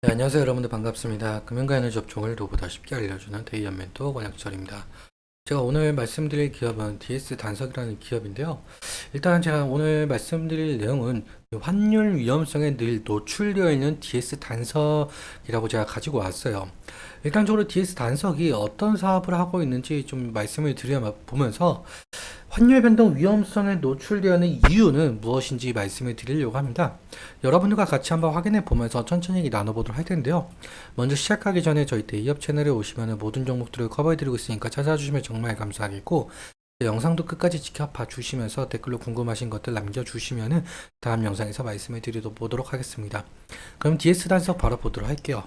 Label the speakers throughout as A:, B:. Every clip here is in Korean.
A: 네, 안녕하세요. 여러분들 반갑습니다. 금융과 에너지 업종을 누구보다 쉽게 알려주는 데이언 멘토 권혁철입니다. 제가 오늘 말씀드릴 기업은 DS 단석이라는 기업인데요. 일단 제가 오늘 말씀드릴 내용은 환율 위험성에 늘 노출되어 있는 DS 단석이라고 제가 가지고 왔어요. 일단적으로 DS 단석이 어떤 사업을 하고 있는지 좀 말씀을 드려보면서 환율 변동 위험성에 노출되어 있는 이유는 무엇인지 말씀을 드리려고 합니다. 여러분들과 같이 한번 확인해 보면서 천천히 나눠보도록 할 텐데요. 먼저 시작하기 전에 저희 대기업 채널에 오시면 모든 종목들을 커버해 드리고 있으니까 찾아주시면 정말 감사하겠고, 영상도 끝까지 지켜봐 주시면서 댓글로 궁금하신 것들 남겨주시면 다음 영상에서 말씀을 드리도록 하겠습니다. 그럼 DS 단석 바로 보도록 할게요.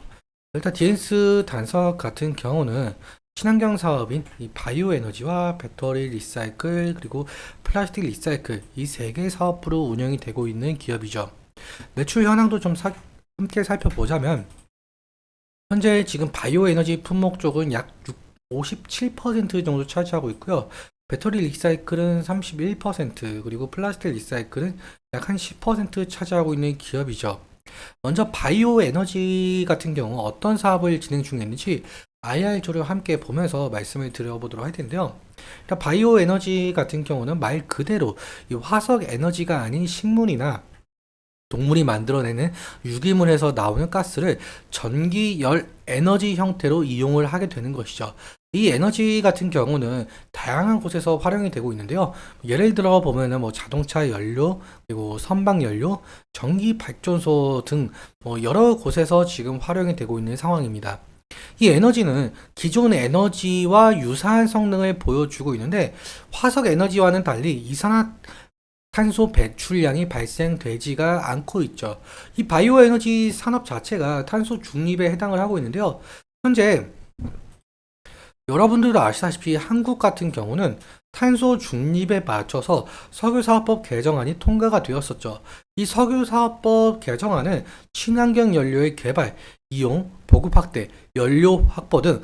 A: 일단 DS 단석 같은 경우는 친환경 사업인 이 바이오 에너지와 배터리 리사이클 그리고 플라스틱 리사이클 이 세 개 사업부로 운영이 되고 있는 기업이죠. 매출 현황도 좀 함께 살펴보자면 현재 지금 바이오 에너지 품목 쪽은 약 57% 정도 차지하고 있고요. 배터리 리사이클은 31% 그리고 플라스틱 리사이클은 약 한 10% 차지하고 있는 기업이죠. 먼저 바이오 에너지 같은 경우 어떤 사업을 진행 중이었는지 IR조를 함께 보면서 말씀을 드려보도록 할 텐데요. 일단 바이오 에너지 같은 경우는 말 그대로 이 화석 에너지가 아닌 식물이나 동물이 만들어내는 유기물에서 나오는 가스를 전기 열 에너지 형태로 이용을 하게 되는 것이죠. 이 에너지 같은 경우는 다양한 곳에서 활용이 되고 있는데요. 예를 들어 보면은 뭐 자동차 연료, 그리고 선박 연료, 전기 발전소 등 여러 곳에서 지금 활용이 되고 있는 상황입니다. 이 에너지는 기존 에너지와 유사한 성능을 보여주고 있는데 화석 에너지와는 달리 이산화탄소 배출량이 발생되지가 않고 있죠. 이 바이오 에너지 산업 자체가 탄소 중립에 해당을 하고 있는데요. 현재 여러분들도 아시다시피 한국 같은 경우는 탄소 중립에 맞춰서 석유사업법 개정안이 통과가 되었었죠. 이 석유사업법 개정안은 친환경 연료의 개발, 이용, 보급 확대, 연료 확보 등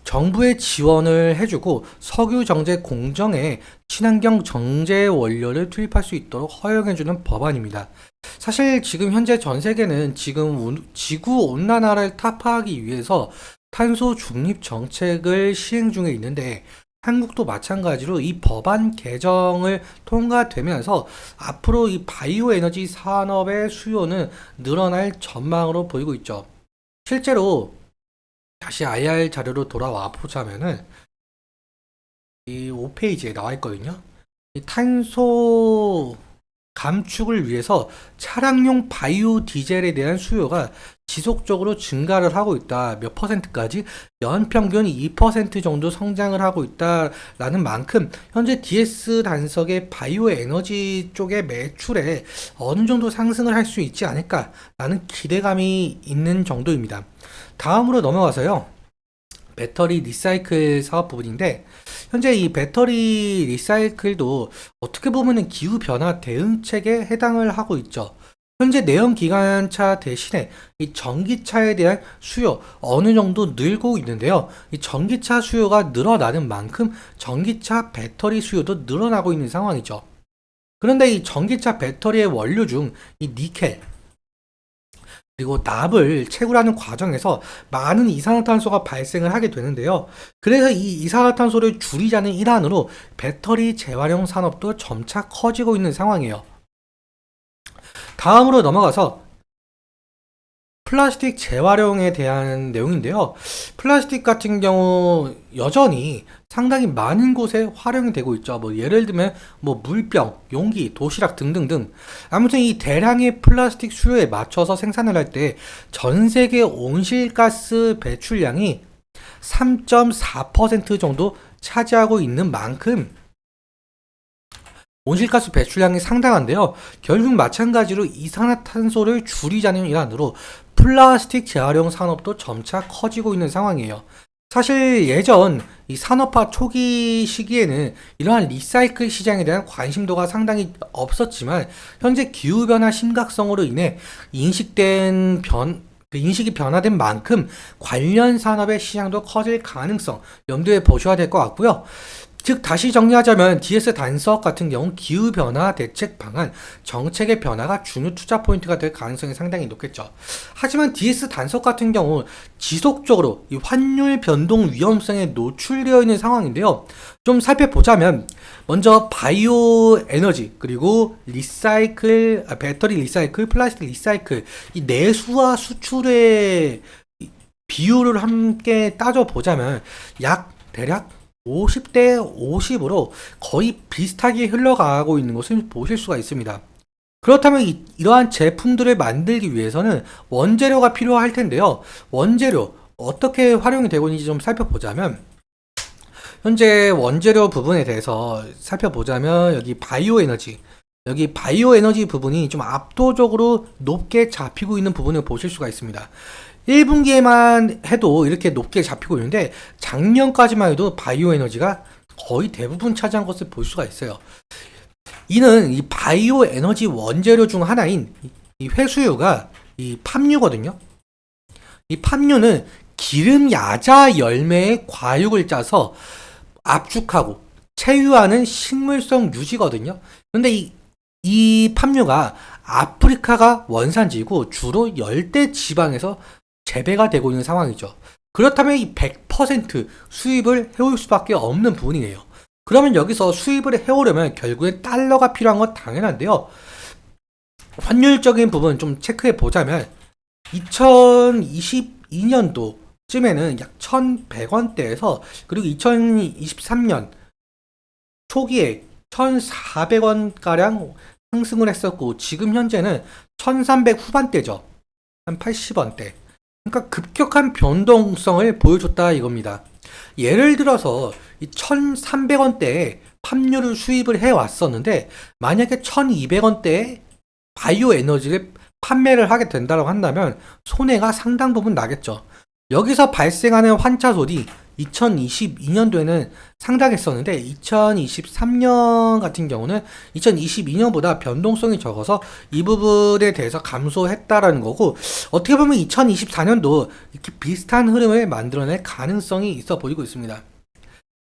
A: 정부의 지원을 해주고 석유 정제 공정에 친환경 정제 원료를 투입할 수 있도록 허용해주는 법안입니다. 사실 지금 현재 전 세계는 지금 지구 온난화를 타파하기 위해서 탄소 중립 정책을 시행 중에 있는데 한국도 마찬가지로 이 법안 개정을 통과되면서 앞으로 이 바이오 에너지 산업의 수요는 늘어날 전망으로 보이고 있죠. 실제로 다시 IR 자료로 돌아와 보자면은 이 5페이지에 나와 있거든요. 이 탄소 감축을 위해서 차량용 바이오 디젤에 대한 수요가 지속적으로 증가를 하고 있다. 몇 퍼센트까지? 연평균 2% 정도 성장을 하고 있다라는 만큼 현재 DS 단석의 바이오 에너지 쪽의 매출에 어느 정도 상승을 할 수 있지 않을까라는 기대감이 있는 정도입니다. 다음으로 넘어가서요. 배터리 리사이클 사업 부분인데 현재 이 배터리 리사이클도 어떻게 보면은 기후 변화 대응책에 해당을 하고 있죠. 현재 내연 기관차 대신에 이 전기차에 대한 수요 어느 정도 늘고 있는데요. 이 전기차 수요가 늘어나는 만큼 전기차 배터리 수요도 늘어나고 있는 상황이죠. 그런데 이 전기차 배터리의 원료 중 이 니켈 그리고 납을 채굴하는 과정에서 많은 이산화탄소가 발생을 하게 되는데요. 그래서 이 이산화탄소를 줄이자는 일환으로 배터리 재활용 산업도 점차 커지고 있는 상황이에요. 다음으로 넘어가서 플라스틱 재활용에 대한 내용인데요. 플라스틱 같은 경우 여전히 상당히 많은 곳에 활용이 되고 있죠. 뭐 예를 들면 뭐 물병, 용기, 도시락 등등등. 아무튼 이 대량의 플라스틱 수요에 맞춰서 생산을 할 때 전 세계 온실가스 배출량이 3.4% 정도 차지하고 있는 만큼 온실가스 배출량이 상당한데요. 결국 마찬가지로 이산화탄소를 줄이자는 일환으로 플라스틱 재활용 산업도 점차 커지고 있는 상황이에요. 사실 예전 이 산업화 초기 시기에는 이러한 리사이클 시장에 대한 관심도가 상당히 없었지만 현재 기후변화 심각성으로 인해 인식이 변화된 만큼 관련 산업의 시장도 커질 가능성 염두에 보셔야 될 것 같고요. 즉 다시 정리하자면 DS 단석 같은 경우 기후변화 대책 방안, 정책의 변화가 중요 투자 포인트가 될 가능성이 상당히 높겠죠. 하지만 DS 단석 같은 경우 지속적으로 이 환율 변동 위험성에 노출되어 있는 상황인데요. 좀 살펴보자면 먼저 바이오 에너지 그리고 리사이클, 배터리 리사이클, 플라스틱 리사이클 이 내수와 수출의 비율을 함께 따져보자면 약 대략 50대 50으로 거의 비슷하게 흘러가고 있는 것을 보실 수가 있습니다. 그렇다면 이러한 제품들을 만들기 위해서는 원재료가 필요할 텐데요. 원재료 어떻게 활용이 되고 있는지 좀 살펴보자면 현재 원재료 부분에 대해서 살펴보자면 여기 바이오 에너지 부분이 좀 압도적으로 높게 잡히고 있는 부분을 보실 수가 있습니다. 1분기에만 해도 이렇게 높게 잡히고 있는데 작년까지만 해도 바이오 에너지가 거의 대부분 차지한 것을 볼 수가 있어요. 이는 이 바이오 에너지 원재료 중 하나인 이 회수유가 이 팜유거든요. 이 팜유는 기름 야자 열매의 과육을 짜서 압축하고 체유하는 식물성 유지거든요. 근데 이 팜유가 아프리카가 원산지이고 주로 열대 지방에서 재배가 되고 있는 상황이죠. 그렇다면 이 100% 수입을 해올 수밖에 없는 부분이에요. 그러면 여기서 수입을 해오려면 결국엔 달러가 필요한 건 당연한데요. 환율적인 부분 좀 체크해 보자면 2022년도쯤에는 약 1,100원대에서 그리고 2023년 초기에 1,400원가량 상승을 했었고 지금 현재는 1,300 후반대죠. 한 80원대. 그러니까 급격한 변동성을 보여줬다 이겁니다. 예를 들어서 이 1,300원대에 팜유를 수입을 해왔었는데 만약에 1,200원대에 바이오 에너지를 판매를 하게 된다고 한다면 손해가 상당 부분 나겠죠. 여기서 발생하는 환차손이 2022년도에는 상당했었는데 2023년 같은 경우는 2022년보다 변동성이 적어서 이 부분에 대해서 감소했다라는 거고 어떻게 보면 2024년도 이렇게 비슷한 흐름을 만들어낼 가능성이 있어 보이고 있습니다.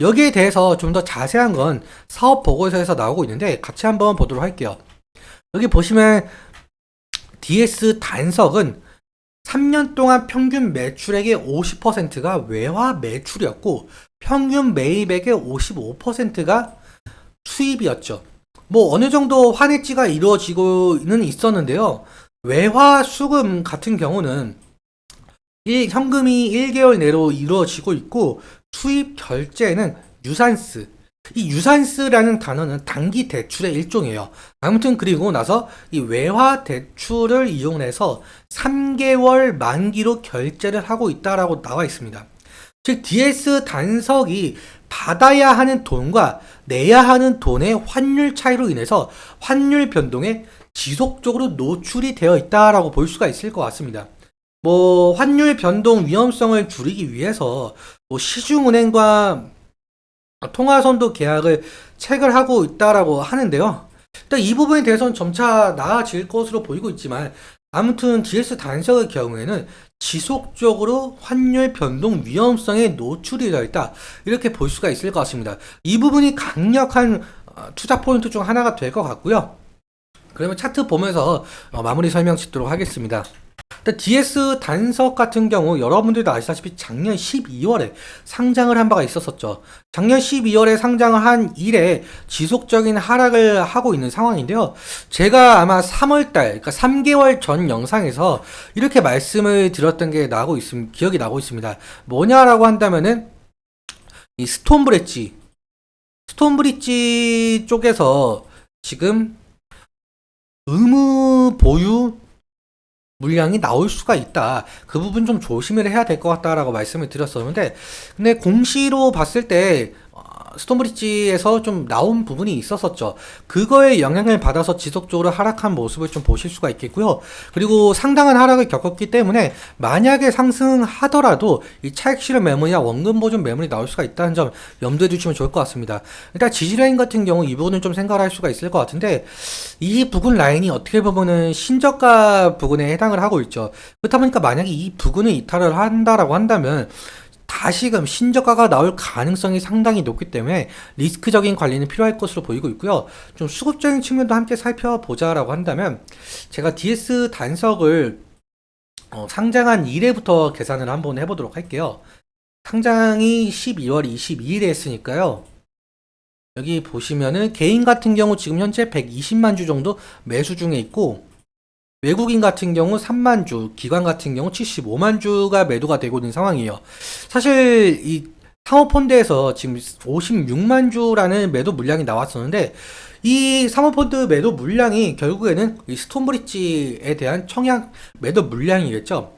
A: 여기에 대해서 좀 더 자세한 건 사업 보고서에서 나오고 있는데 같이 한번 보도록 할게요. 여기 보시면 DS 단석은 3년 동안 평균 매출액의 50%가 외화 매출이었고 평균 매입액의 55%가 수입이었죠. 뭐 어느 정도 환해지가 이루어지고는 있었는데요. 외화 수금 같은 경우는 현금이 1개월 내로 이루어지고 있고 수입 결제는 유산스. 이 유산스라는 단어는 단기 대출의 일종이에요. 아무튼 그리고 나서 이 외화 대출을 이용해서 3개월 만기로 결제를 하고 있다라고 나와 있습니다. 즉 DS 단석이 받아야 하는 돈과 내야 하는 돈의 환율 차이로 인해서 환율 변동에 지속적으로 노출이 되어 있다라고 볼 수가 있을 것 같습니다. 뭐 환율 변동 위험성을 줄이기 위해서 뭐 시중은행과 통화선도 계약을 체결하고 있다라고 하는데요. 일단 이 부분에 대해서는 점차 나아질 것으로 보이고 있지만 아무튼 DS 단석의 경우에는 지속적으로 환율 변동 위험성에 노출이 되어 있다 이렇게 볼 수가 있을 것 같습니다. 이 부분이 강력한 투자 포인트 중 하나가 될 것 같고요. 그러면 차트 보면서 마무리 설명 짓도록 하겠습니다. DS 단석 같은 경우 여러분들도 아시다시피 작년 12월에 상장을 한 바가 있었었죠. 작년 12월에 상장을 한 이래 지속적인 하락을 하고 있는 상황인데요. 제가 아마 3월달, 그러니까 3개월 전 영상에서 이렇게 말씀을 드렸던 게 기억이 나고 있습니다. 뭐냐라고 한다면은 이 스톤브릿지 쪽에서 지금 의무 보유 물량이 나올 수가 있다. 그 부분 좀 조심을 해야 될 것 같다라고 말씀을 드렸었는데 근데 공시로 봤을 때 스톤브릿지에서 좀 나온 부분이 있었었죠. 그거에 영향을 받아서 지속적으로 하락한 모습을 좀 보실 수가 있겠고요. 그리고 상당한 하락을 겪었기 때문에 만약에 상승하더라도 이 차익 실현 매물이나 원금 보존 매물이 나올 수가 있다는 점 염두에 두시면 좋을 것 같습니다. 일단 지지라인 같은 경우 이 부분은 좀 생각할 수가 있을 것 같은데 이 부근 라인이 어떻게 보면은 신저가 부근에 해당을 하고 있죠. 그렇다 보니까 만약에 이 부근을 이탈을 한다라고 한다면 다시금 신저가가 나올 가능성이 상당히 높기 때문에 리스크적인 관리는 필요할 것으로 보이고 있고요. 좀 수급적인 측면도 함께 살펴보자라고 한다면 제가 DS 단석을 상장한 이래부터 계산을 한번 해보도록 할게요. 상장이 12월 22일에 했으니까요. 여기 보시면은 개인 같은 경우 지금 현재 120만 주 정도 매수 중에 있고, 외국인 같은 경우 3만 주, 기관 같은 경우 75만 주가 매도가 되고 있는 상황이에요. 사실 이 사모펀드에서 지금 56만 주라는 매도 물량이 나왔었는데, 이 사모펀드 매도 물량이 결국에는 이 스톤브리지에 대한 청약 매도 물량이겠죠.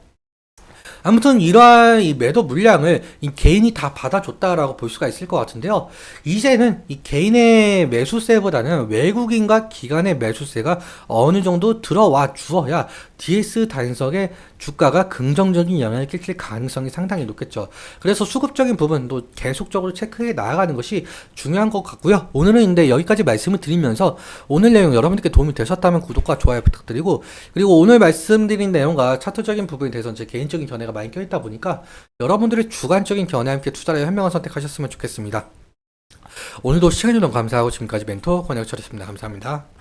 A: 아무튼 이러한 이 매도 물량을 이 개인이 다 받아줬다라고 볼 수가 있을 것 같은데요. 이제는 이 개인의 매수세보다는 외국인과 기관의 매수세가 어느 정도 들어와 주어야 DS 단석의 주가가 긍정적인 영향을 끼칠 가능성이 상당히 높겠죠. 그래서 수급적인 부분도 계속적으로 체크해 나아가는 것이 중요한 것 같고요. 오늘은 근데 여기까지 말씀을 드리면서 오늘 내용 여러분들께 도움이 되셨다면 구독과 좋아요 부탁드리고, 그리고 오늘 말씀드린 내용과 차트적인 부분에 대해서는 제 개인적인 견해가 많이 껴있다 보니까 여러분들의 주관적인 견해와 함께 투자를 현명한 선택하셨으면 좋겠습니다. 오늘도 시청해주셔서 감사하고 지금까지 멘토 권혁철이었습니다. 감사합니다.